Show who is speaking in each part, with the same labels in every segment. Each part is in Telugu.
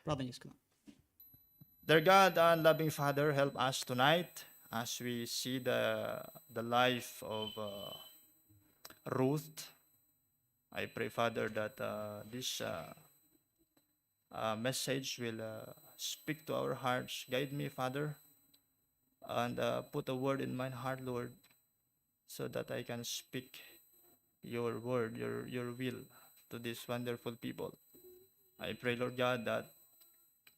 Speaker 1: ప్రార్థన చేసుకుందాం.
Speaker 2: Dear God and loving Father, help us tonight as we see the life of Ruth. I pray, Father, that this message will speak to our hearts. Guide me, Father, and put a word in my heart, Lord, so that I can speak your word, your will to these wonderful people. I pray, Lord God, that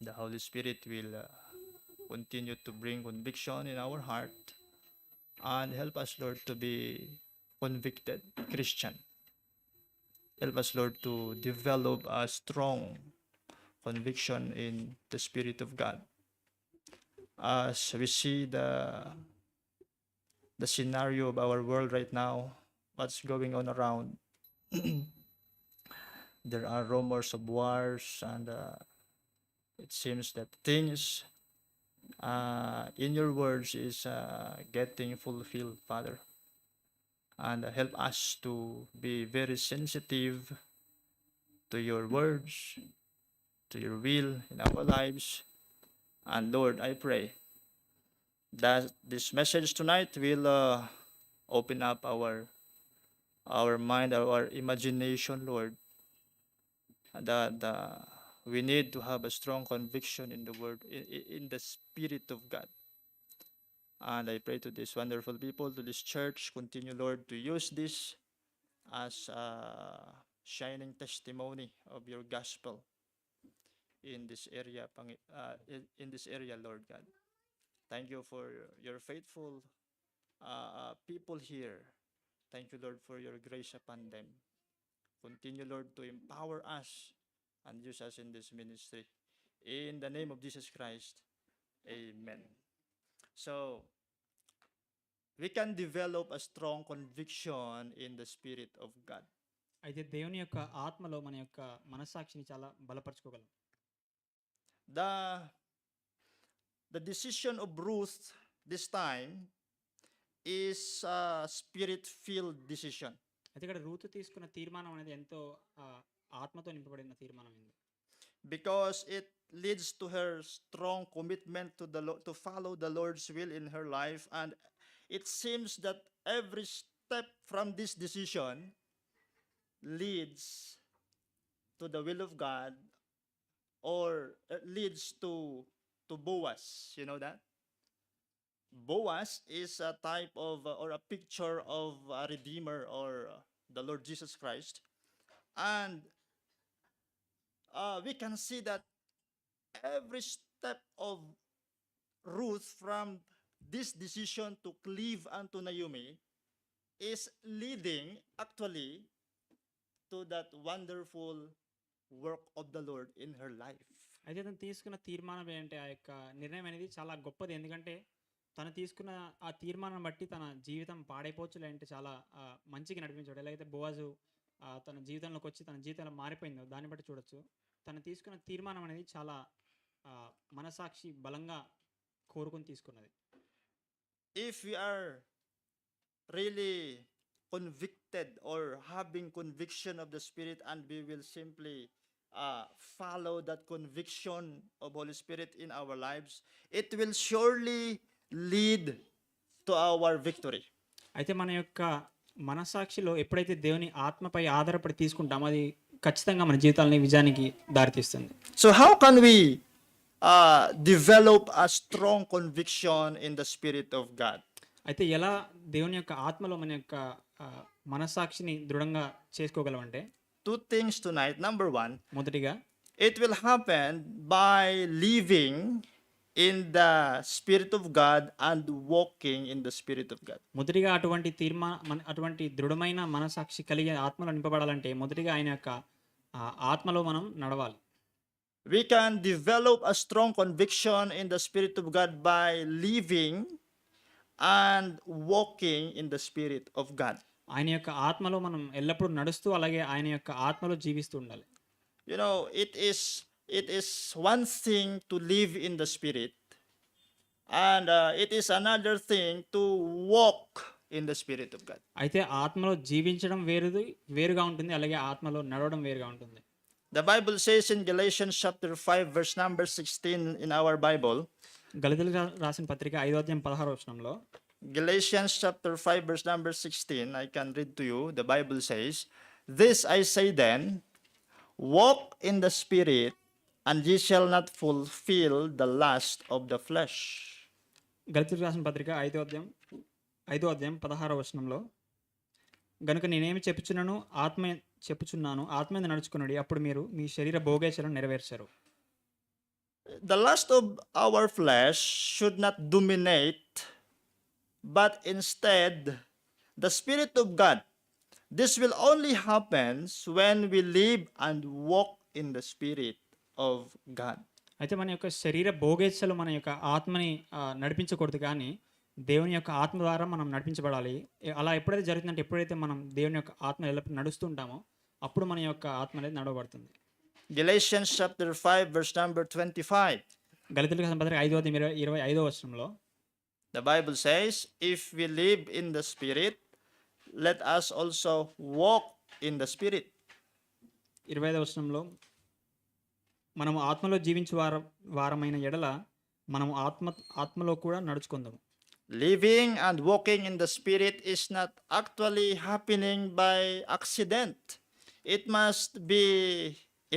Speaker 2: the Holy Spirit will continue to bring conviction in our heart and help us, Lord, to be convicted Christian. Help us, Lord, to develop a strong conviction in the Spirit of God. As we see the scenario of our world right now, what's going on around, there are rumors of wars, and it seems that things in your words is getting fulfilled, Father. And help us to be very sensitive to your words, to your will in our lives. And Lord, I pray that this message tonight will open up our mind, our imagination, Lord, that we need to have a strong conviction in the word, in the Spirit of God. And I pray to these wonderful people, to this church, continue, Lord, to use this as a shining testimony of your gospel in this area, in this area, Lord God. Thank you for your faithful people here. Thank you, Lord, for your grace upon them. Continue, Lord, to empower us and use us in this ministry. In the name of Jesus Christ, amen. So, we can develop a strong conviction in the Spirit of God.
Speaker 1: అయితే దేవుని యొక్క ఆత్మలో మన యొక్క మనస్సాక్షిని చాలా బలపరచుకోగలం.
Speaker 2: The, the decision of Ruth this time is a spirit-filled decision.
Speaker 1: అయితే ఇక్కడ రూతు తీసుకున్న తీర్మానం అనేది ఎంతో ఆత్మతో నింపబడిన తీర్మానం ఇది.
Speaker 2: Because it leads to her strong commitment to follow the Lord's will in her life, and it seems that every step from this decision leads to the will of God, or leads to Boaz. You know that Boaz is a type of or a picture of a redeemer, or the Lord Jesus Christ, and we can see that every step of Ruth from this decision to cleave unto Naomi is leading actually to that wonderful work of the Lord in her life.
Speaker 1: అయితే తను తీసుకున్న తీర్మానం ఏంటంటే ఆ యొక్క నిర్ణయం అనేది చాలా గొప్పది. ఎందుకంటే తను తీసుకున్న ఆ తీర్మానం బట్టి తన జీవితం పాడైపోవచ్చు, లేదంటే చాలా మంచిగా నడిపించాడు. ఎలాగైతే బోవాజు తన జీవితంలోకి వచ్చి తన జీవితంలో మారిపోయిందో దాన్ని బట్టి చూడొచ్చు. తను తీసుకున్న తీర్మానం అనేది చాలా మనసాక్షి బలంగా కోరుకొని తీసుకున్నది.
Speaker 2: If we are really convicted or having conviction of the Spirit, and we will simply follow that conviction of Holy Spirit in our lives, it will surely lead to our victory.
Speaker 1: అయితే మన యొక్క మనసాక్షిలో ఎప్పుడైతే దేవుని ఆత్మపై ఆధారపడి తీసుకుంటామో అది ఖచ్చితంగా మన జీవితాలని విజయానికి దారితీస్తుంది.
Speaker 2: So how can we develop a strong conviction in the Spirit of God?
Speaker 1: అయితే ఎలా దేవుని యొక్క ఆత్మలో మన యొక్క మనసాక్షిని దృఢంగా చేసుకోగలమంటే
Speaker 2: Two things tonight. Number one,
Speaker 1: మొదటిగా
Speaker 2: it will happen by living in the Spirit of God and walking in the Spirit of God.
Speaker 1: మొదటిగా అటువంటి దృఢమైన మనసాక్షి కలిగే ఆత్మలో నింపబడాలంటే మొదటిగా ఆయన యొక్క ఆత్మలో మనం నడవాలి.
Speaker 2: We can develop a strong conviction in the Spirit of God by living and walking in the Spirit of God.
Speaker 1: ఆయన యొక్క ఆత్మలో మనం ఎల్లప్పుడూ నడుస్తూ అలాగే ఆయన యొక్క ఆత్మలో జీవిస్తూ ఉండాలి.
Speaker 2: You know, it is one thing to live in the Spirit, and it is another thing to walk in the Spirit of God.
Speaker 1: అయితే ఆత్మలో జీవించడం వేరుగా ఉంటుంది, అలాగే ఆత్మలో నడవడం వేరుగా ఉంటుంది.
Speaker 2: The Bible says in Galatians chapter 5 verse number 16 in our Bible,
Speaker 1: గలతీయులకు రాసిన పత్రిక 5వ అధ్యాయం 16వ వచనంలో,
Speaker 2: Galatians chapter 5 verse number 16, I can read to you. The Bible says, "This I say then, walk in the Spirit, and ye shall not fulfill the lust of the flesh."
Speaker 1: గలతీయులకు రాసిన పత్రిక 5వ అధ్యాయం 16వ వచనంలో, గనుక నేనేమి చెప్పుచున్నాను ఆత్మయందు నడుచుకునుడి, అప్పుడు మీరు మీ శరీర భోగేచ్ఛలను నెరవేర్చరు.
Speaker 2: The lust of our flesh should not dominate, but instead the Spirit of God. This will only happen when we live and walk in the Spirit of God.
Speaker 1: అయితే మన యొక్క శరీర భోగేచ్ఛలు మన యొక్క ఆత్మని నడిపించకూడదు, కానీ దేవుని యొక్క ఆత్మ ద్వారా మనం నడిపించబడాలి. అలా ఎప్పుడైతే జరుగుతుందంటే, ఎప్పుడైతే మనం దేవుని యొక్క ఆత్మ ఎల్లప్పుడూ నడుస్తుంటామో అప్పుడు మన యొక్క ఆత్మ అనేది నడవబడుతుంది.
Speaker 2: Galatians chapter 5 verse number 25.
Speaker 1: గలతీయులకు రాసిన పత్రిక 5వ అధ్యాయం 25వ వచనంలో,
Speaker 2: The Bible says, "If we live in the Spirit, let us also walk in the Spirit."
Speaker 1: 25వ వచనంలో, మనము ఆత్మలో జీవించు వారమైన ఎడల మనము ఆత్మలో కూడా నడుచుకుందాము.
Speaker 2: Living and walking in the Spirit is not actually happening by accident. It must be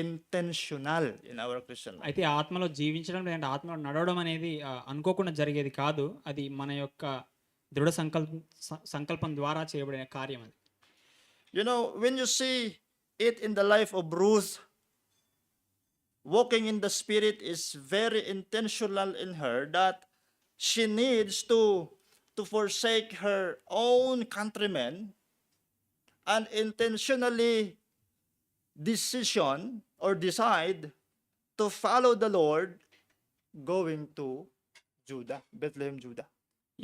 Speaker 2: intentional in our Christian life.
Speaker 1: అయితే ఆత్మలో జీవించడం లేదంటే ఆత్మలో నడవడం అనేది అనుకోకుండా జరిగేది కాదు. అది మన యొక్క దృఢ సంకల్పం ద్వారా చేయబడిన కార్యం అది.
Speaker 2: You know, when you see it in the life of Ruth, walking in the Spirit is very intentional in her, that she needs to forsake her own countrymen and intentionally decide to follow the Lord, going to Judah, Bethlehem, Judah.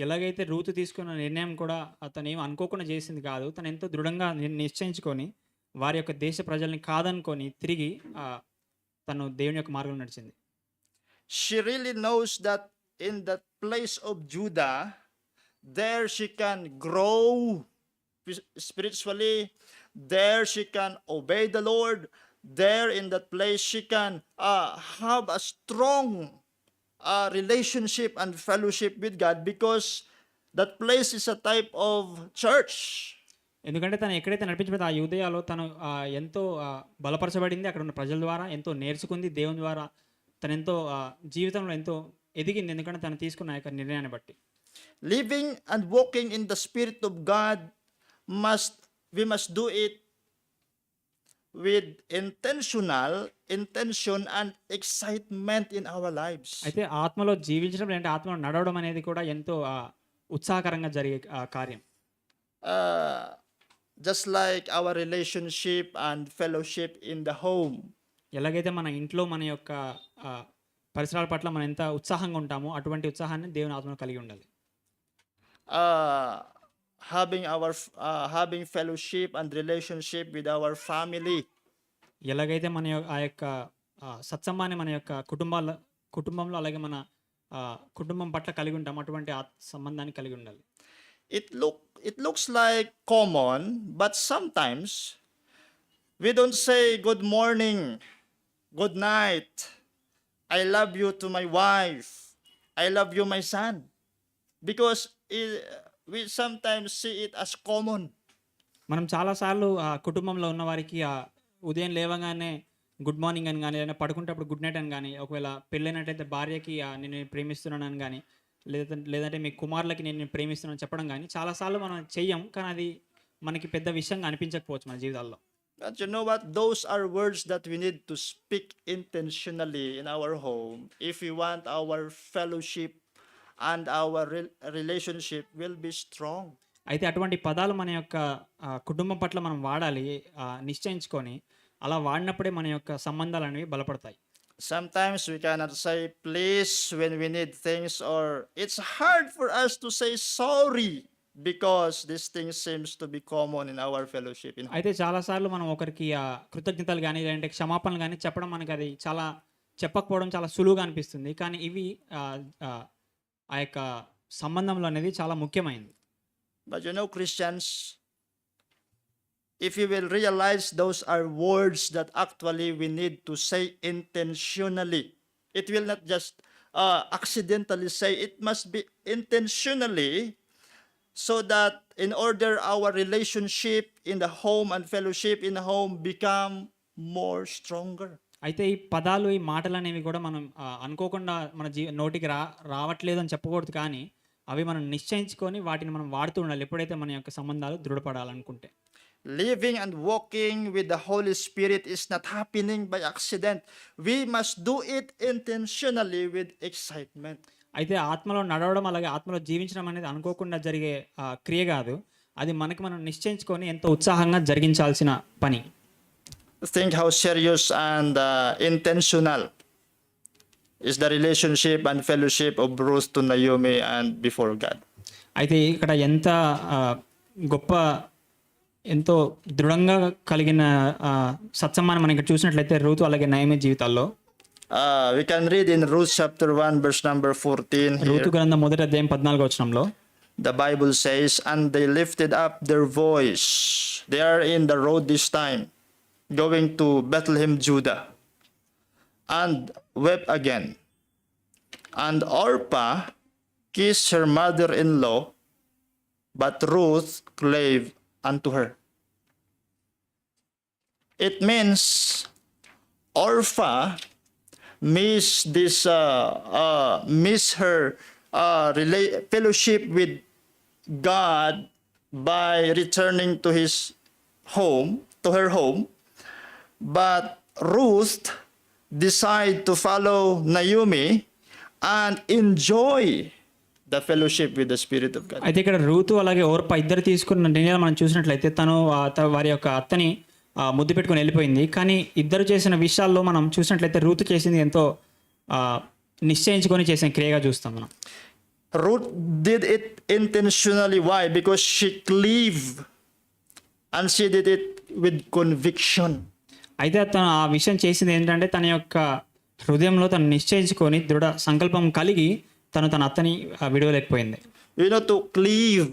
Speaker 1: ఎలాగైతే రూతు తీసుకున్న నిర్ణయం కూడా అతను ఏమి అనుకోకుండా చేసింది కాదు. తను ఎంతో దృఢంగా నిశ్చయించుకొని వారి యొక్క దేశ ప్రజల్ని కాదనుకొని తిరిగి తను దేవుని యొక్క మార్గంలో నడిచింది.
Speaker 2: She really knows that in that place of Judah, there she can grow spiritually, there she can obey the Lord, there in that place she can have a strong relationship and fellowship with God, because that place is a type of church.
Speaker 1: ఎందుకంటే తను ఎక్కడైతే నడిపించబడిందో ఆ యూదయాలో తను ఎంతో బలపరచబడింది. అక్కడ ఉన్న ప్రజల ద్వారా ఎంతో నేర్చుకుంది. దేవుని ద్వారా తను ఎంతో జీవితంలో ఎంతో ఎదిగింది, ఎందుకంటే తను తీసుకున్న యొక్క నిర్ణయాన్ని బట్టి.
Speaker 2: Living and walking in the Spirit of God, we must do it with intention and excitement in our lives.
Speaker 1: అయితే ఆత్మలో జీవించడం లేదంటే ఆత్మలో నడవడం అనేది కూడా ఎంతో ఉత్సాహకరంగా జరిగే కార్యం.
Speaker 2: Just like our relationship and fellowship in the home.
Speaker 1: ఎలాగైతే మన ఇంట్లో మన యొక్క పరిసరాల పట్ల మనం ఎంత ఉత్సాహంగా ఉంటామో అటువంటి ఉత్సాహాన్ని దేవుని ఆత్మలో కలిగి ఉండాలి.
Speaker 2: Having fellowship and relationship with our family.
Speaker 1: ఎలాగైతే మన ఆ యొక్క సత్సంబాన్ని మన యొక్క కుటుంబంలో అలాగే మన కుటుంబం పట్ల కలిగి ఉంటాం, అటువంటి సంబంధాన్ని కలిగి ఉండాలి.
Speaker 2: It looks like common, but sometimes we don't say good morning, good night, I love you to my wife, I love you my son, because we sometimes see it as common.
Speaker 1: మనం చాలాసార్లు కుటుంబంలో ఉన్న వారికి ఉదయం లేవగానే గుడ్ మార్నింగ్ అని కానీ, లేదా పడుకుంటప్పుడు గుడ్ నైట్ అని కానీ, ఒకవేళ పెళ్ళైనట్టయితే భార్యకి నేను ప్రేమిస్తున్నాను అని కానీ, లేదంటే మీ కుమారులకి నేను ప్రేమిస్తున్నాను చెప్పడం కానీ చాలాసార్లు మనం చెయ్యం. కానీ అది మనకి పెద్ద విషయంగా అనిపించకపోవచ్చు మన జీవితాల్లో.
Speaker 2: But you know what? Those are words that we need to speak intentionally in our home if we want our fellowship and our relationship will be strong.
Speaker 1: అయితే అటువంటి పదాలు మన యొక్క కుటుంబం పట్ల మనం వాడాలి, నిశ్చయించుకొని. అలా వాడినప్పుడే మన యొక్క సంబంధాలు అనేవి బలపడతాయి.
Speaker 2: Sometimes we cannot say please when we need things, or it's hard for us to say sorry because this thing seems to be common in our fellowship.
Speaker 1: అయితే చాలాసార్లు మనం ఒకరికి కృతజ్ఞతలు కానీ లేదంటే క్షమాపణలు కానీ చెప్పడం మనకి అది చాలా చెప్పకపోవడం చాలా సులువుగా అనిపిస్తుంది. కానీ ఇవి ఆ యొక్క సంబంధంలో అనేది చాలా ముఖ్యమైనది.
Speaker 2: But you know, Christians, if you will realize those are words that actually we need to say intentionally. It will not just accidentally say, it must be intentionally, so that in order our relationship in the home and fellowship in the home become more stronger.
Speaker 1: అయితే ఈ పదాలు, ఈ మాటలనేవి కూడా మనం అనుకోకుండా మన నోటికి రావట్లేదు అని చెప్పకూడదు. కానీ అవి మనం నిశ్చయించుకొని వాటిని మనం వాడుతూ ఉండాలి. ఎప్పుడైతే మన యొక్క సంబంధాలు దృఢపడాలనుకుంటే.
Speaker 2: Living and walking with the Holy Spirit is not happening by accident. We must do it intentionally with excitement.
Speaker 1: అయితే ఆత్మలో నడవడం, అలాగే ఆత్మలో జీవించడం అనేది అనుకోకుండా జరిగే క్రియ కాదు. అది మనకి మనం నిశ్చయించుకొని ఎంతో ఉత్సాహంగా జరిగించాల్సిన పని.
Speaker 2: Think how serious and intentional is the relationship and fellowship of Ruth to Naomi and before God.
Speaker 1: అయితే ఇక్కడ ఎంత గొప్ప, ఎంతో దృఢంగా కలిగిన సత్సంబంధం మనం ఇక్కడ చూసినట్లయితే రూతు అలాగే నయమి జీవితాల్లో.
Speaker 2: We can read in Ruth chapter 1 verse number 14 here.
Speaker 1: Ruth గ్రంథం 1వ అధ్యాయం 14వ వచనంలో
Speaker 2: The Bible says, and they lifted up their voice. They are in the road this time, going to Bethlehem, Judah, and wept again. And Orpah kissed her mother-in-law, but Ruth clave unto her. It means Orpah miss her fellowship with God by returning to her home, but Ruth decide to follow Naomi and enjoy the fellowship with the Spirit of God.
Speaker 1: అయితే ఇక్కడ రూతు అలాగే ఓర్పా ఇద్దరు తీసుకున్న నిర్ణయాలు మనం చూసినట్లయితే తను వారి యొక్క అత్తని ముద్దు పెట్టుకుని వెళ్ళిపోయింది. కానీ ఇద్దరు చేసిన విషయాల్లో మనం చూసినట్లయితే రూతు చేసింది ఎంతో నిశ్చయించుకొని చేసిన క్రియగా చూస్తాం మనం.
Speaker 2: Ruth did it intentionally. Why? Because she cleaved and she did it with conviction.
Speaker 1: అయితే తను ఆ విషయం చేసింది ఏంటంటే తన యొక్క హృదయంలో తను నిశ్చయించుకొని దృఢ సంకల్పం కలిగి తను తన అత్తని విడవలేకపోయింది.
Speaker 2: You know, to cleave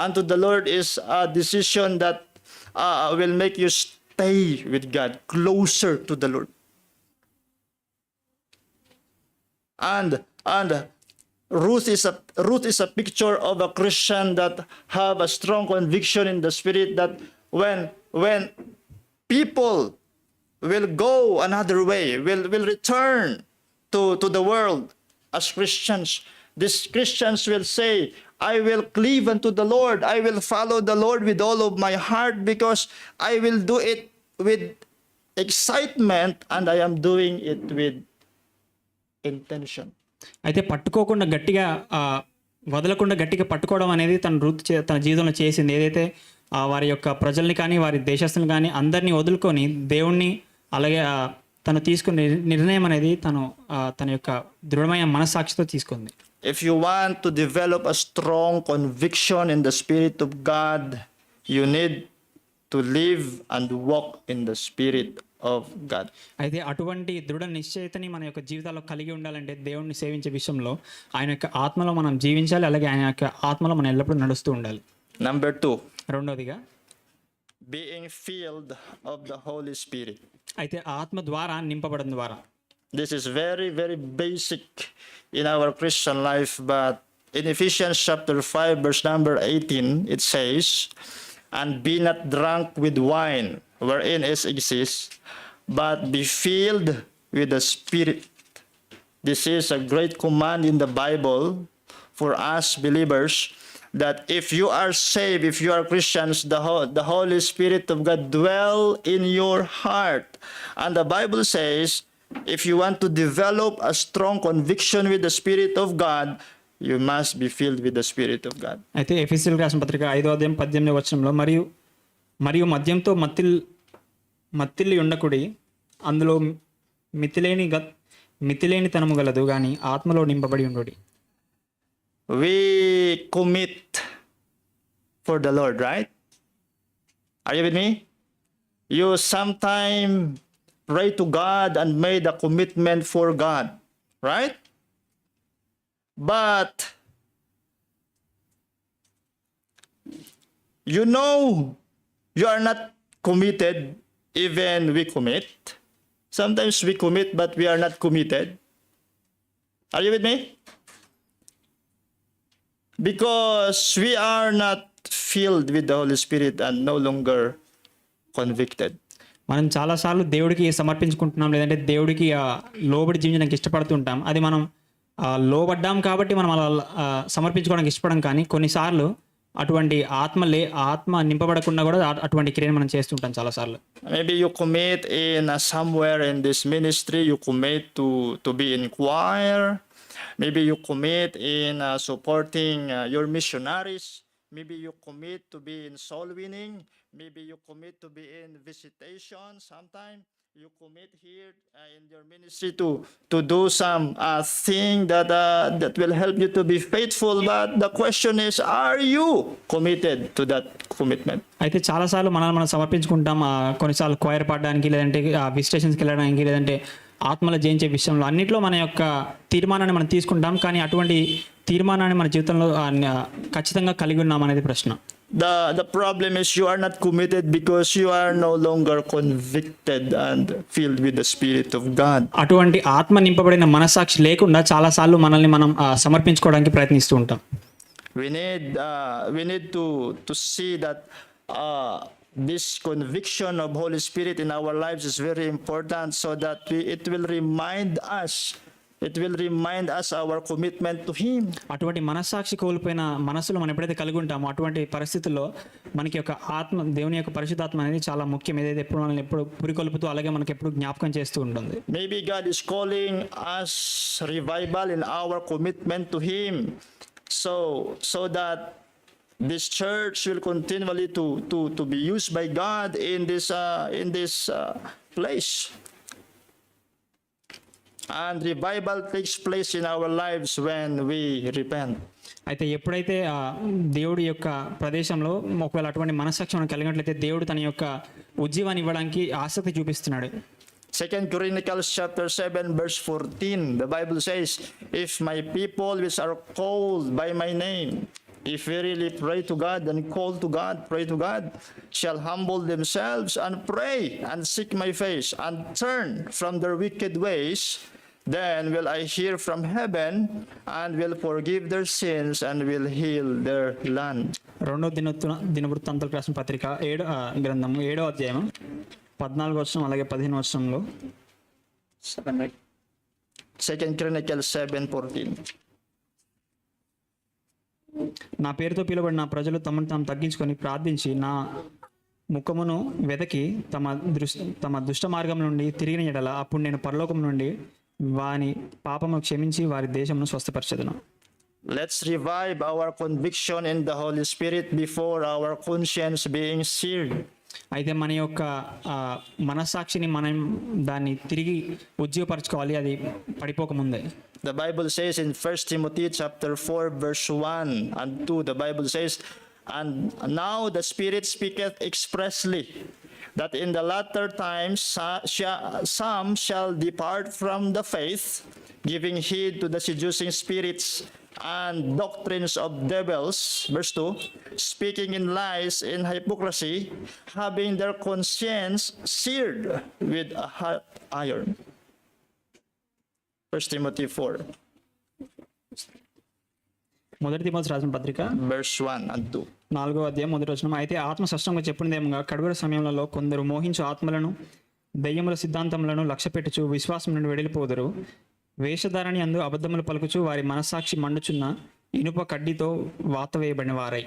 Speaker 2: unto the Lord is a decision that will make you stay with God, closer to the Lord. And Ruth is a picture of a Christian that have a strong conviction in the Spirit that when people will go another way, will return to the world as Christians, these Christians will say, I will cleave unto the Lord. I will follow the Lord with all of my heart because I will do it with excitement and I am doing it with intention.
Speaker 1: అయితే పట్టుకోకుండా గట్టిగా వదలకుండా గట్టిగా పట్టుకోవడం అనేది తన జీవితంలో చేసింది. ఏదైతే వారి యొక్క ప్రజల్ని కానీ వారి దేశస్తులను కానీ అందరినీ వదులుకొని దేవుణ్ణి అలాగే తను తీసుకున్న నిర్ణయం అనేది తన యొక్క దృఢమైన మనస్సాక్షితో తీసుకుంది.
Speaker 2: If you want to develop a strong conviction in the Spirit of God, you need to live and walk in the Spirit of God.
Speaker 1: అయితే అటువంటి దృఢ నిశ్చయితని మన యొక్క జీవితాల్లో కలిగి ఉండాలంటే దేవుణ్ణి సేవించే విషయంలో ఆయన యొక్క ఆత్మలో మనం జీవించాలి, అలాగే ఆయన యొక్క ఆత్మలో మనం ఎల్లప్పుడూ నడుస్తూ ఉండాలి.
Speaker 2: Number 2.
Speaker 1: రెండోదిగా
Speaker 2: being filled of the Holy Spirit.
Speaker 1: అయితే ఆత్మ ద్వారా నింపబడడం ద్వారా.
Speaker 2: This is very, very basic in our Christian life, but in Ephesians chapter 5 verse number 18 it says, and be not drunk with wine wherein is excess, but be filled with the Spirit. This is a great command in the Bible for us believers, that if you are saved, if you are Christians, the Holy Spirit of God dwell in your heart. And the Bible says, if you want to develop a strong conviction with the Spirit of God, you must be filled with the Spirit of God.
Speaker 1: అయితే ఎఫెసీయులకు రాసిన పత్రిక 5వ అధ్యాయం 18వ వచనంలో మరియు మద్యంతో మత్తిల్లి ఉండకుడి, అందులో మితిలేని తనము గలదు, కానీ ఆత్మలో నింపబడి ఉండుడి.
Speaker 2: We commit for the Lord, right? Are you with me? You sometime pray to God and made a commitment for God, right? But you know you are not committed even we commit. Sometimes we commit but we are not committed. Are you with me? Because we are not filled with the Holy Spirit and no longer convicted.
Speaker 1: మనం చాలాసార్లు దేవుడికి సమర్పించుకుంటున్నాం, లేదంటే దేవుడికి లోబడి జీవించడానికి ఇష్టపడుతుంటాం. అది మనం లోబడ్డాం కాబట్టి మనం అలా సమర్పించుకోవడానికి ఇష్టపడం. కానీ కొన్నిసార్లు అటువంటి ఆత్మ నింపబడకుండా కూడా అటువంటి క్రియను మనం చేస్తుంటాం చాలాసార్లు.
Speaker 2: Maybe you commit in somewhere in this ministry, you commit to be in choir. Maybe you commit in supporting your missionaries. Maybe you commit to be in soul winning. Maybe you commit to be in visitation. Sometimes you commit here in your ministry to do some thing that will help you to be faithful. But the question is, are you committed to that commitment?
Speaker 1: అయితే చాలాసార్లు మనం సమర్పించుకుంటాం. కొన్నిసార్లు క్వైర్ పాడడానికి, లేదంటే విజిటేషన్స్కి వెళ్ళడానికి, లేదంటే ఆత్మల జయించే విషయంలో అన్నిట్లో మన యొక్క తీర్మానాన్ని మనం తీసుకుంటాం. కానీ అటువంటి తీర్మానాన్ని మన జీవితంలో ఖచ్చితంగా కలిగి ఉన్నాం అనేది ప్రశ్న.
Speaker 2: The problem is you are not committed because you are no longer convicted and filled with the Spirit of God.
Speaker 1: అటువంటి ఆత్మ నింపబడిన మనస్సాక్షి లేకుండా చాలాసార్లు మనల్ని మనం సమర్పించుకోవడానికి ప్రయత్నిస్తూ ఉంటాం.
Speaker 2: We need to see that this conviction of Holy Spirit in our lives is very important, so that it will remind us our commitment to Him.
Speaker 1: అటువంటి మనస్సాక్షి కోల్పోయిన మనసులో మనం ఎప్పుడైతే కలిగి ఉంటామో అటువంటి పరిస్థితుల్లో మనకి యొక్క దేవుని యొక్క పరిశుద్ధాత్మ అనేది చాలా ముఖ్యం. ఏదైతే ఎప్పుడు మనల్ని ఎప్పుడు పురికొల్పుతూ అలాగే మనకి ఎప్పుడు జ్ఞాపకం చేస్తూ ఉంటుంది.
Speaker 2: Maybe God is calling us revival in our commitment to Him, so that this church will continually to be used by God in this place. And revival takes place in our lives when we repent.
Speaker 1: అయితే ఎప్పుడైతే దేవుడి యొక్క ప్రదేశంలో ఒకవేళ అటువంటి మనస్సాక్షి కలిగినట్లయితే దేవుడు తన యొక్క ఉజ్జీవాన్ని ఇవ్వడానికి ఆసక్తి చూపిస్తున్నాడు.
Speaker 2: 2 Chronicles chapter 7 verse 14, the Bible says, if my people which are called by my name, if we really pray to God and pray to God, shall humble themselves and pray and seek my face and turn from their wicked ways, then will I hear from heaven and will forgive their sins and will heal their land.
Speaker 1: రెండో దినవృత్తాంతాలకు రాసిన పత్రిక 7వ అధ్యాయం 14వ వచనం అలాగే 15వ వచనంలో
Speaker 2: 2 Chronicles 7:14.
Speaker 1: నా పేరుతో పిలువబడిన ప్రజలు తమను తాము తగ్గించుకొని ప్రార్థించి నా ముఖమును వెతకి తమ దుష్ట మార్గం నుండి తిరిగిన ఎడల అప్పుడు నేను పరలోకం నుండి వాని పాపము క్షమించి వారి దేశమును స్వస్థపరచెదను.
Speaker 2: Let's revive our conviction in the Holy Spirit before our conscience being seared.
Speaker 1: అయితే మన యొక్క మనస్సాక్షిని మనం దాన్ని తిరిగి ఉజ్జీవపరచుకోవాలి, అది పడిపోకముందే.
Speaker 2: The Bible says in 1 Timothy chapter 4 verse 1 and 2, the Bible says, and now the Spirit speaketh expressly, that in the latter times some shall depart from the faith, giving heed to the seducing spirits and doctrines of devils, verse 2, speaking in lies in hypocrisy, having their conscience seared with a hot iron. 1 Timothy 4
Speaker 1: మొదటి తిమోతి రాసిన పత్రిక
Speaker 2: verse 1 and 2.
Speaker 1: 4వ అధ్యాయం 1వ వచనం. అయితే ఆత్మ స్పష్టంగా చెప్పినదేమగా కడుగుల సమయంలో కొందరు మోహించు ఆత్మలను దయ్యముల సిద్ధాంతములను లక్ష్యపెట్టుచు విశ్వాసం నుండి వెడలిపోదురు. వేషధారణి అందు అబద్ధములు పలుకుచు వారి మనస్సాక్షి మండుచున్న ఇనుప కడ్డీతో వాత వేయబడిన వారై.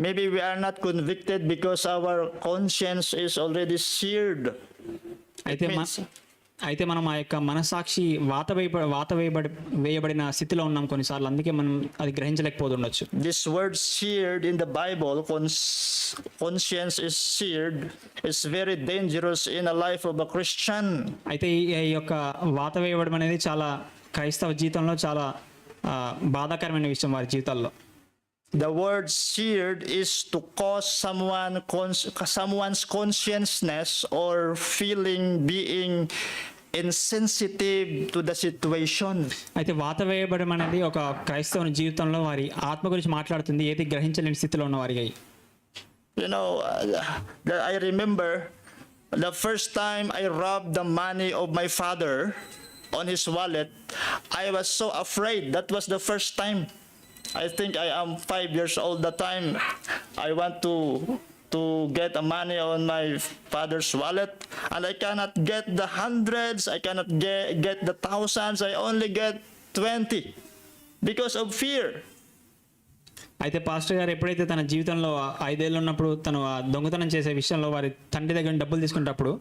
Speaker 2: Maybe we are not convicted because our conscience is already seared.
Speaker 1: అయితే మనం ఆ యొక్క మనస్సాక్షి వాత వేయబడిన స్థితిలో ఉన్నాం కొన్నిసార్లు, అందుకే మనం అది గ్రహించలేకపోతుండొచ్చు.
Speaker 2: This word seared in the Bible, conscience is seared, is very dangerous in a life of a Christian.
Speaker 1: అయితే ఈ యొక్క వాత వేయబడడం అనేది చాలా క్రైస్తవ జీవితంలో చాలా బాధాకరమైన విషయం వారి జీవితాల్లో.
Speaker 2: The word seared is to cause someone's consciousness or feeling being insensitive to the situation.
Speaker 1: అయితే వాత వేయబడడం అనేది ఒక క్రైస్తవుని జీవితంలో వారి ఆత్మ గురించి మాట్లాడుతుంది, ఏది గ్రహించలేని స్థితిలో ఉన్న వారికి.
Speaker 2: You know, I remember the first time I robbed the money of my father on his wallet, I was so afraid. That was the first time. I think I am 5 years old that time. I want to get the money on my father's wallet, and I cannot get the hundreds, I cannot get the thousands, I only get 20 because of fear.
Speaker 1: అయితే పాస్టర్ గారు ఎప్పుడైతే తన జీవితంలో 5 ఏళ్ళు ఉన్నప్పుడు తను ఆ దొంగతనం చేసే విషయంలో వారి తండ్రి దగ్గర డబ్బులు తీసుకునేటప్పుడు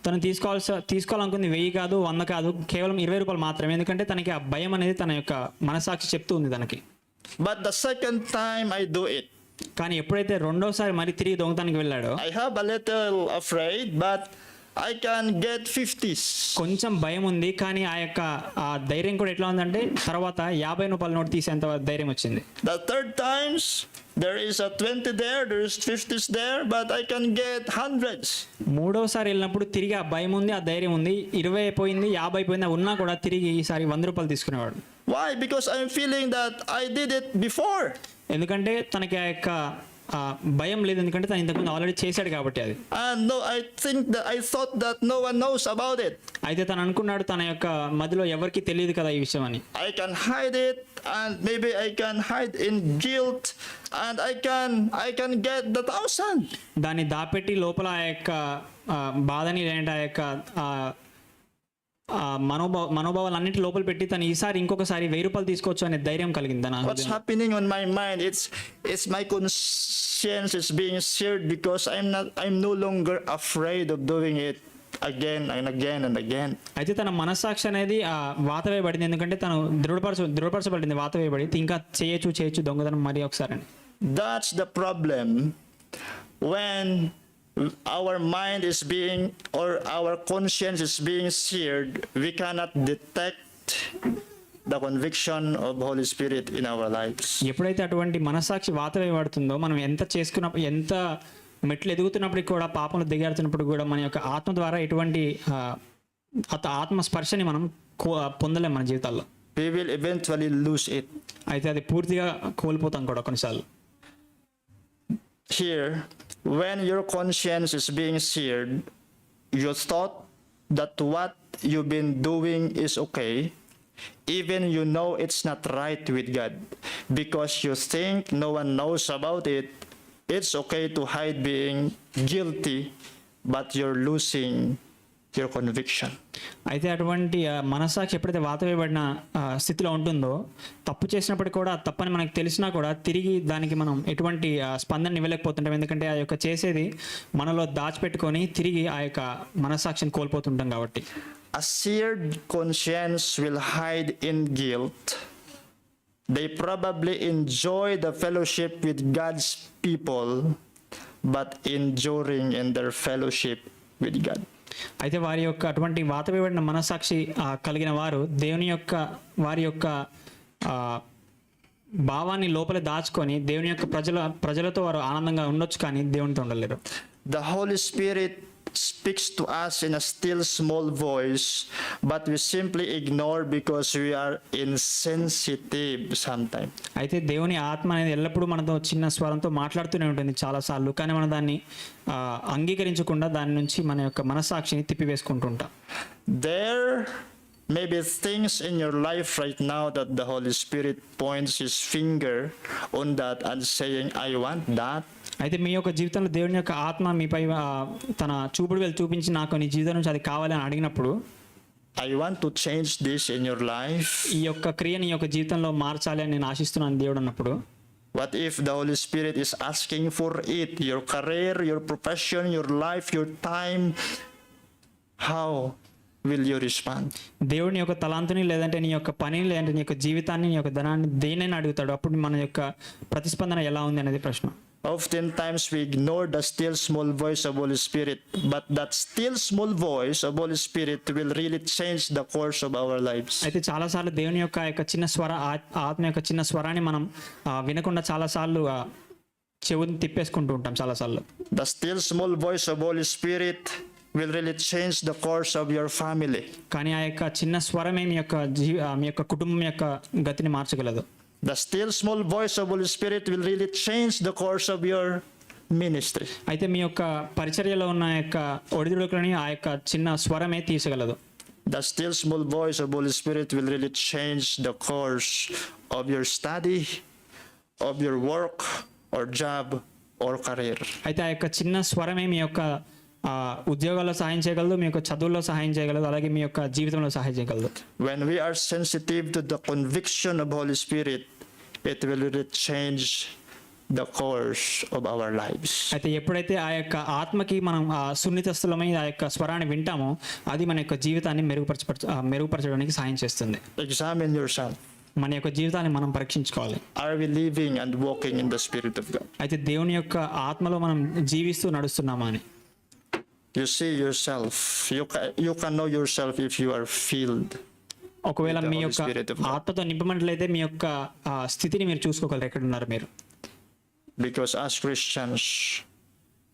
Speaker 1: తను తీసుకోవాలనుకుంది 1000 కాదు 100 కాదు, కేవలం 20 రూపాయలు మాత్రమే. ఎందుకంటే తనకి ఆ భయం అనేది తన యొక్క మనసాక్షి చెప్తూ ఉంది తనకి.
Speaker 2: But the second time I do it,
Speaker 1: కానీ ఎప్పుడైతే రెండోసారి మరి తిరిగి దొంగతనానికి వెళ్ళాడో
Speaker 2: I have a little afraid, but I can get 50s.
Speaker 1: కొంచెం భయం ఉంది, కానీ ఆ ధైర్యం కూడా ఎట్లా ఉందంటే తర్వాత 50 రూపాయల నోట్ తీసేంత ధైర్యం వచ్చింది.
Speaker 2: The third times, there is a 20 there, there is 50s there, but I can get hundreds.
Speaker 1: మూడోసారి వెళ్ళినప్పుడు తిరిగి ఆ భయం ఉంది, ఆ ధైర్యం ఉంది. 20 అయిపోయింది, 50 అయిపోయింది, ఉన్నా కూడా తిరిగి ఈసారి 100 రూపాయలు తీసుకునేవాడు.
Speaker 2: Why? Because I'm feeling that I did it before.
Speaker 1: ఎందుకంటే తనకి ఆ యొక్క భయం లేదు, ఎందుకంటే తను ఇంతకుముందు ఆల్రెడీ చేశాడు కాబట్టి అది.
Speaker 2: And no, I thought that no one knows about it.
Speaker 1: అయితే తను అనుకున్నాడు తన యొక్క మధ్యలో ఎవరికి తెలియదు కదా ఈ విషయం అని.
Speaker 2: I can hide it, and maybe I can hide in guilt, and I can get the 1,000.
Speaker 1: దాన్ని దాపెట్టి లోపల ఆ యొక్క బాధని లేదంటే ఆ యొక్క మనోభావాలన్నింటి లోపల పెట్టి తను ఈసారి ఇంకొకసారి 1000 రూపాయలు తీసుకోవచ్చు అనే ధైర్యం కలిగింది.
Speaker 2: What's happening on my mind? It's my conscience is being seared because I'm no longer afraid of doing it again and again and again.
Speaker 1: అయితే తన మనస్సాక్షి అనేది వాత వేయబడింది, ఎందుకంటే తను దృఢపరచబడింది, వాత వేయబడి ఇంకా చేయొచ్చు దొంగతనం మరి ఒకసారి అని.
Speaker 2: That's the problem when our mind is being, or our conscience is being seared. We cannot detect the conviction of Holy Spirit in our lives.
Speaker 1: ఎప్పుడైతే అటువంటి మనస్సాక్షి వాత వేయబడుతుందో, మనం ఎంత మెట్లు ఎదుగుతున్నప్పటికీ కూడా, పాపంలో దిగాడుతున్నప్పుడు కూడా మన యొక్క ఆత్మ ద్వారా ఎటువంటి ఆత్మ స్పర్శని మనం పొందలేం మన జీవితాల్లో.
Speaker 2: We will eventually lose it.
Speaker 1: అయితే అది పూర్తిగా కోల్పోతాం కూడా కొన్నిసార్లు.
Speaker 2: Here, when your conscience is being seared, you thought that what you've been doing is okay, even you know it's not right with God, because you think no one knows about it. It's okay to hide being guilty, but you're losing your conviction.
Speaker 1: అయితే అటువంటి మనస్సాక్షి ఎప్పుడైతే వాత వేయబడిన స్థితిలో ఉంటుందో, తప్పు చేసినప్పటికీ కూడా తప్పని మనకు తెలిసినా కూడా తిరిగి దానికి మనం ఎటువంటి స్పందన ఇవ్వలేకపోతుంటాం, ఎందుకంటే ఆ యొక్క చేసేది మనలో దాచిపెట్టుకొని తిరిగి ఆ యొక్క మనస్సాక్షిని కోల్పోతుంటాం కాబట్టి.
Speaker 2: A seared conscience will hide in guilt. They probably enjoy the fellowship with God's people, but enduring in their fellowship with God.
Speaker 1: అయితే వారి యొక్క అటువంటి వాత వేయబడిన మనస్సాక్షి కలిగిన వారు వారి యొక్క భావాన్ని లోపల దాచుకొని దేవుని యొక్క ప్రజలతో వారు ఆనందంగా ఉండొచ్చు, కానీ దేవునితో ఉండలేరు.
Speaker 2: The Holy Spirit speaks to us in a still small voice, but we simply ignore because we are insensitive sometimes.
Speaker 1: అయితే దేవుని ఆత్మ అనేది ఎల్లప్పుడూ మనతో చిన్న స్వరంతో మాట్లాడుతూనే ఉంటుంది చాలాసార్లు, కానీ మనం దాన్ని అంగీకరించకుండా దాని నుంచి మన యొక్క మనస్సాక్షిని తిప్పివేసుకుంటుంటాం.
Speaker 2: There may be things in your life right now that the Holy Spirit points his finger on that and saying, I want that.
Speaker 1: అయితే మీ యొక్క జీవితంలో దేవుని యొక్క ఆత్మ మీపై తన చూపుడు వేలు చూపించి నాకు నీ జీవితం నుంచి అది కావాలని అడిగినప్పుడు,
Speaker 2: I want to change this in your life.
Speaker 1: ఈ యొక్క క్రియని ఈ యొక్క జీవితంలో మార్చాలి అని నేను ఆశిస్తున్నాను దేవుడు అన్నప్పుడు,
Speaker 2: what if the Holy Spirit is asking for it, your career, your profession, your life, your time? How will you respond?
Speaker 1: దేవుని యొక్క తలాంతుని లేదంటే నీ యొక్క పనిని లేదంటే నీ యొక్క జీవితాన్ని నీ యొక్క ధనాన్ని దేనైనా అడుగుతాడు, అప్పుడు మన యొక్క ప్రతిస్పందన ఎలా ఉంది అనేది ప్రశ్న.
Speaker 2: Oftentimes we ignore the still small voice of Holy Spirit, but that still small voice of Holy Spirit will really change the course of our lives.
Speaker 1: అయితే చాలాసార్లు దేవుని యొక్క చిన్న ఆత్మ యొక్క చిన్న స్వరాన్ని మనం వినకుండా చాలాసార్లు చెవుని తిప్పేసుకుంటూ ఉంటాం చాలాసార్లు.
Speaker 2: The still small voice of Holy Spirit will really change the course of your family.
Speaker 1: కానీ ఆ యొక్క చిన్న స్వరమే మీ యొక్క కుటుంబం యొక్క గతిని మార్చగలదు.
Speaker 2: The still small voice of Holy Spirit will really change the course of your ministry.
Speaker 1: అయితే మీ యొక్క పరిచర్యలో ఉన్న యొక్క ఒడిదుడుకులని ఆ యొక్క చిన్న స్వరమే తీసగలదు.
Speaker 2: The still small voice of Holy Spirit will really change the course of your study, of your work, or job, or career.
Speaker 1: అయితే ఆ యొక్క చిన్న స్వరమే మీ యొక్క ఉద్యోగాల్లో సహాయం చేయగలదు, మీ యొక్క చదువుల్లో సహాయం చేయగలదు, అలాగే మీ యొక్క జీవితంలో సహాయం చేయగలదు.
Speaker 2: When we are sensitive to the conviction of Holy Spirit, it will really change the course of our lives.
Speaker 1: అయితే ఎప్పుడైతే ఆ యొక్క ఆత్మకి మనం సున్నితస్థులమై ఆ యొక్క స్వరాన్ని వింటామో అది మన యొక్క జీవితాన్ని మెరుగుపరచడానికి సహాయం చేస్తుంది.
Speaker 2: Examine yourself.
Speaker 1: మన యొక్క జీవితాన్ని మనం పరీక్షించుకోవాలి.
Speaker 2: Are we living and walking in the Spirit of God?
Speaker 1: అయితే దేవుని యొక్క ఆత్మలో మనం జీవిస్తూ నడుస్తున్నామా అని.
Speaker 2: You see yourself. You can know yourself if you are filled.
Speaker 1: ఒకవేళ మీ యొక్క ఆత్మతో నింపమంటలైతే మీ యొక్క స్థితిని మీరు చూసుకోగలరు, ఎక్కడ ఉన్నారు మీరు.
Speaker 2: Because as Christians,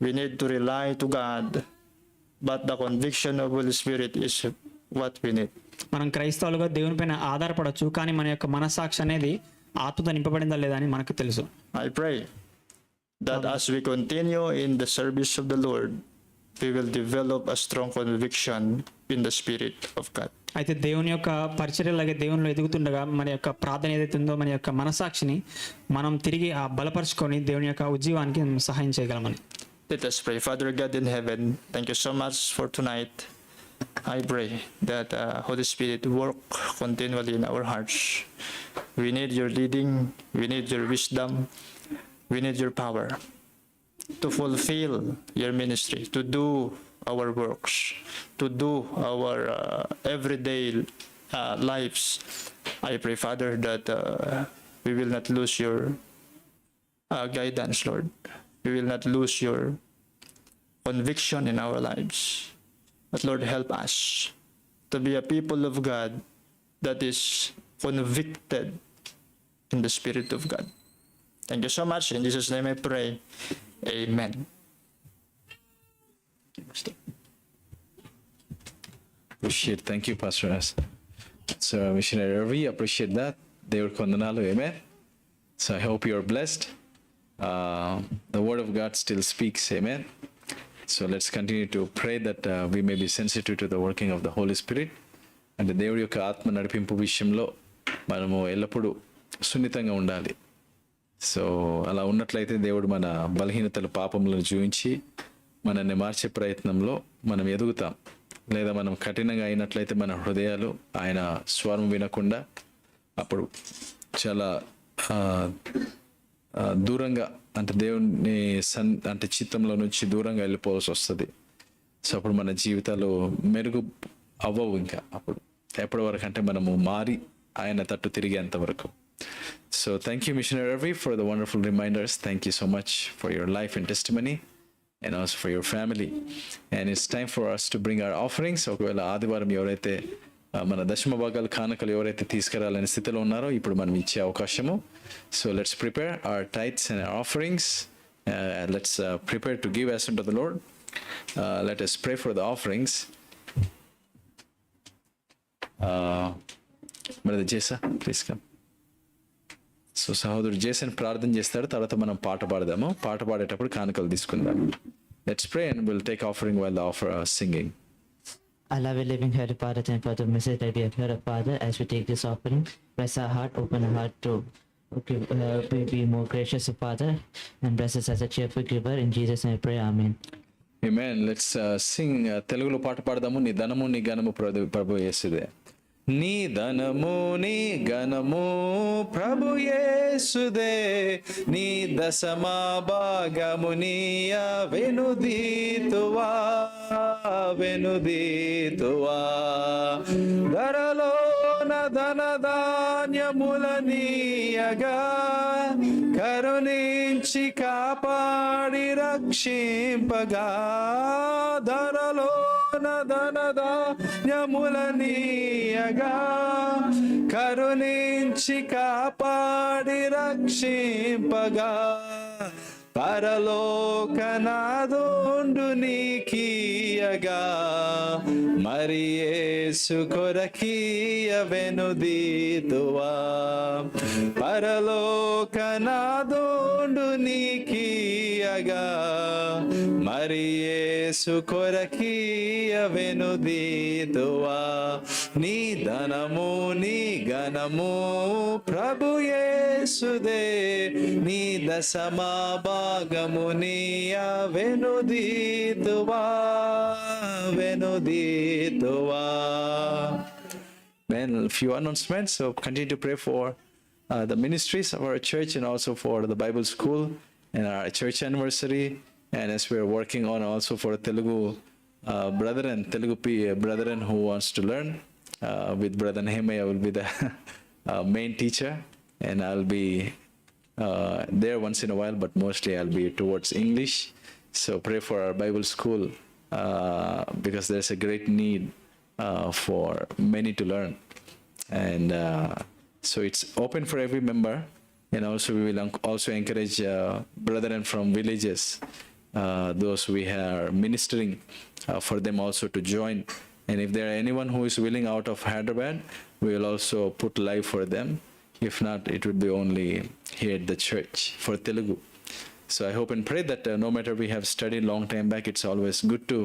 Speaker 2: we need to rely to God, but the conviction of Holy Spirit is what we need.
Speaker 1: మనం క్రైస్తవులుగా దేవుని పైన ఆధారపడవచ్చు, కానీ మన యొక్క మనస్సాక్షి అనేది ఆత్మతో నింపబడిందా లేదా అని మనకు తెలుసు.
Speaker 2: I pray that as we continue in the service of the Lord, we will develop a strong conviction in the Spirit of God.
Speaker 1: అయితే దేవుని యొక్క పరిచర్యలాగే దేవునిలో ఎదుగుతుండగా మన యొక్క ప్రార్థన ఏదైతే ఉందో మన యొక్క మనసాక్షిని మనం తిరిగి బలపరుచుకొని దేవుని యొక్క ఉజ్జీవానికి సహాయం చేయగలమని.
Speaker 2: Let us pray. Father God in heaven, thank you so much for tonight. I pray that Holy Spirit work continually in our hearts. We need your leading, we need your wisdom, we need your power to fulfill your ministry, to do our works, to do our everyday lives. I pray, Father, that we will not lose your guidance, Lord. We will not lose your conviction in our lives. But Lord, help us to be a people of God that is convicted in the Spirit of God. Thank you so much. In Jesus' name I pray. Amen.
Speaker 3: Thank you, Pastor S. So, Missionary Ravi, appreciate that. దేవుడికి వందనాలు. Amen. So, I hope you are blessed. The word of God still speaks. Amen. So, let's continue to pray that we may be sensitive to the working of the Holy Spirit. And దేవుడి యొక్క ఆత్మ నడిపింపు విషయంలో మనము ఎల్లప్పుడూ సున్నితంగా ఉండాలి. సో అలా ఉన్నట్లయితే దేవుడు మన బలహీనతలు పాపములను చూపించి మనల్ని మార్చే ప్రయత్నంలో మనం ఎదుగుతాం. లేదా మనం కఠినంగా అయినట్లయితే మన హృదయాలు ఆయన స్వరం వినకుండా అప్పుడు చాలా దూరంగా అంటే దేవుని అంటే చిత్తంలో నుంచి దూరంగా వెళ్ళిపోవాల్సి వస్తుంది. సో అప్పుడు మన జీవితాలు మెరుగు అవ్వవు. ఇంకా అప్పుడు ఎప్పటి వరకు అంటే మనము మారి ఆయన తట్టు తిరిగేంత వరకు. So thank you, Missionary Ravi, for the wonderful reminders. Thank you so much for your life and testimony and also for your family. And it's time for us to bring our offerings. ఒకవేళ ఆదివారం ఎవరైతే మన దశమ భాగాలు కానుకలు ఎవరైతే తీసుకురాలని స్థితిలో ఉన్నారో ఇప్పుడు మనం ఇచ్చే అవకాశము. So let's prepare our tithes and our offerings. Let's prepare to give as unto the Lord. Let us pray for the offerings. Brother Jesa, please come. So సహోదరుడు జేసన్ ప్రార్థన చేస్తాడు, తర్వాత మనం పాట పాడదాము. పాట పాడేటప్పుడు కానుకలు తీసుకుందాం. Let's pray and will take offering while the offer singing.
Speaker 4: Our loving living Heavenly Father, thank you for the message that we have heard, Father. As we take this offering, bless our heart, open our heart to be more gracious, Father, and bless us as a cheerful giver. In Jesus' name I pray, Amen.
Speaker 3: Amen. Let's sing తెలుగులో పాట పాడదాము. నీ ధనము నీ ఘనము ప్రభు యేసుదే. నీ ధనము నీ ఘనము ప్రభు యేసుదే, నీ దశమా భాగము నీయ వెనుదీతువా వెనుదీతువా. ధరలోన ధన ధాన్యముల నీయగా కరుణించి కాపాడి రక్షింపగా. ధరలోన ధన ధాన్యముల నీయగా కరుణించి కాపాడి రక్షింపగా. పరలోకనాథుండు నీకీయగా మరి యేసు కొరకీయ వెనుదీతువా. పరలోకనాథుండు నీకీయగా ఉండగా మరి యేసు కొరకీయ వెనుదీతువా. నీ ధనము నీ ఘనము ప్రభు యేసుదే, నీ దశమా భాగము నీయ వెనుదీతువా వెనుదీతువా. Man, a few announcements. So continue to pray for the ministries of our church and also for the Bible school and our church anniversary. And as we are working on also for Telugu brethren who wants to learn with Brother Nehemiah will be the main teacher, and I'll be there once in a while, but mostly I'll be towards English. So pray for our Bible school because there's a great need for many to learn, and so it's open for every member. And also we will also encourage brethren from villages, those we are ministering for them also to join. And if there are anyone who is willing out of Hyderabad, we will also put live for them. If not, it would be only here at the church for Telugu. So I hope and pray that no matter we have studied long time back, it's always good to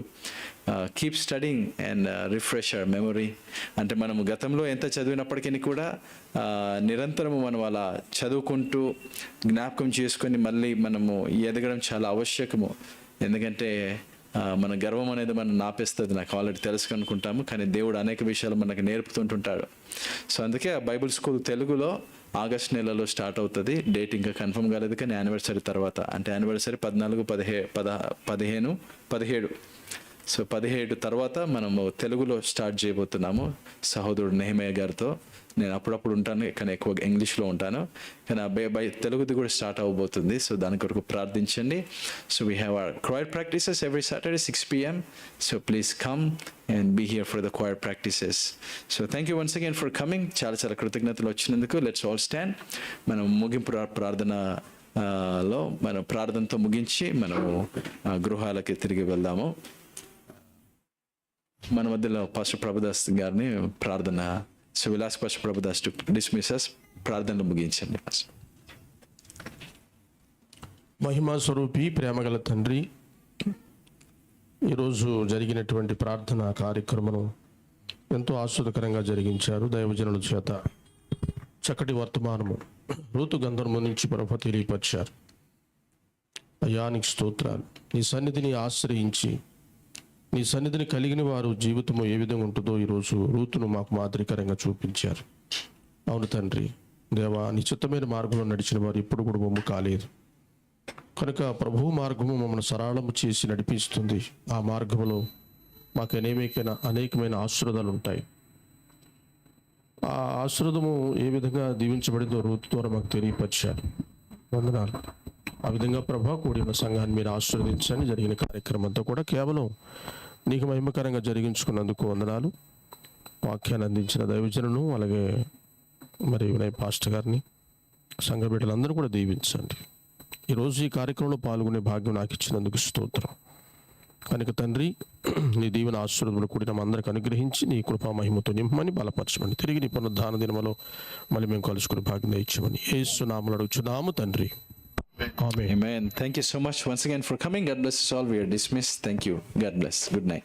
Speaker 3: keep studying and refresh our memory. అంటే మనము గతంలో ఎంత చదివినప్పటికీ కూడా నిరంతరము మనం అలా చదువుకుంటూ జ్ఞాపకం చేసుకొని మళ్ళీ మనము ఎదగడం చాలా ఆవశ్యకము. ఎందుకంటే మన గర్వం అనేది మనం నాపేస్తుంది, నాకు ఆల్రెడీ తెలుసు అనుకుంటాము, కానీ దేవుడు అనేక విషయాలు మనకు నేర్పుతుంటుంటాడు. సో అందుకే ఆ బైబిల్ స్కూల్ తెలుగులో ఆగస్ట్ నెలలో స్టార్ట్ అవుతుంది. డేట్ ఇంకా కన్ఫర్మ్ కాలేదు, కానీ యానివర్సరీ తర్వాత, అంటే యానివర్సరీ 14, 15, 17. సో 17 తర్వాత మనము తెలుగులో స్టార్ట్ చేయబోతున్నాము సహోదరుడు నెహెమయ్య గారితో. నేను అప్పుడప్పుడు ఉంటాను, కానీ ఎక్కువ ఇంగ్లీష్లో ఉంటాను, కానీ తెలుగుది కూడా స్టార్ట్ అవ్వబోతుంది. సో దాని కొరకు ప్రార్థించండి. So we have our choir practices every Saturday 6 p.m. So please come and be here for the choir practices. So thank you once again for coming. చాలా కృతజ్ఞతలు వచ్చినందుకు. Let's all stand. మనం ముగింపు ప్రార్థనలో మన ప్రార్థనతో ముగించి మనము గృహాలకి తిరిగి వెళ్దాము. మన మధ్యలో పాస్టర్ ప్రభుదాస్ గారిని ప్రార్థన, so will ask pastor Prabhudas to dismiss us. ప్రార్థనలు ముగించండి పాస్టర్.
Speaker 5: మహిమా స్వరూపి ప్రేమగల తండ్రి, ఈరోజు జరిగినటువంటి ప్రార్థన కార్యక్రమం ఎంతో ఆస్వాదకరంగా జరిగించారు. దైవజనుల చేత చక్కటి వర్తమానము ఋతు గంధర్ము నుంచి ప్రభు తెలియపరిచారు. అయానికి స్తోత్రాలు. నీ సన్నిధిని ఆశ్రయించి నీ సన్నిధిని కలిగిన వారు జీవితము ఏ విధంగా ఉంటుందో ఈరోజు రూతును మాకు మాదిరికరంగా చూపించారు. అవును తండ్రి, దేవా, నిశ్చితమైన మార్గంలో నడిచిన వారు ఎప్పుడు కూడా బొమ్మ కాలేదు కనుక ప్రభువు మార్గము మమ్మల్ని సరళము చేసి నడిపిస్తుంది. ఆ మార్గంలో మాకు అనేకమైన ఆశీర్వాదాలు ఉంటాయి. ఆ ఆశీర్వాదము ఏ విధంగా దీవించబడిందో రూతు ద్వారా మాకు తెలియపరిచారు. వందనాలు. ఆ విధంగా ప్రభా కూడిన సంఘాన్ని మీరు ఆశీర్వదించండి. జరిగిన కార్యక్రమంతో కూడా కేవలం నీకు మహిమకరంగా జరిగించుకున్నందుకు వందనాలు. వాక్యాన్ని అందించిన దైవజనులను, అలాగే మరి వినయ్ పాస్టర్ గారిని, సంఘ బిడ్డలందరూ కూడా దీవించండి. ఈరోజు ఈ కార్యక్రమంలో పాల్గొనే భాగ్యం నాకు ఇచ్చినందుకు స్తోత్రం. కనుక తండ్రి, నీ దీవెన ఆశీర్వాదములు కూడిన అందరికి అనుగ్రహించి నీ కృపా మహిమతో నింపమని బలపరచమని, తిరిగి నీ పునరుద్ధాన దినములో మళ్ళీ మేము కలుసుకునే భాగ్యం ఇచ్చమని యేసు నామములో అడుగుచున్నాము తండ్రి.
Speaker 3: Amen. Thank you so much once again for coming. God bless us all. We are dismissed. Thank you. God bless. Good night.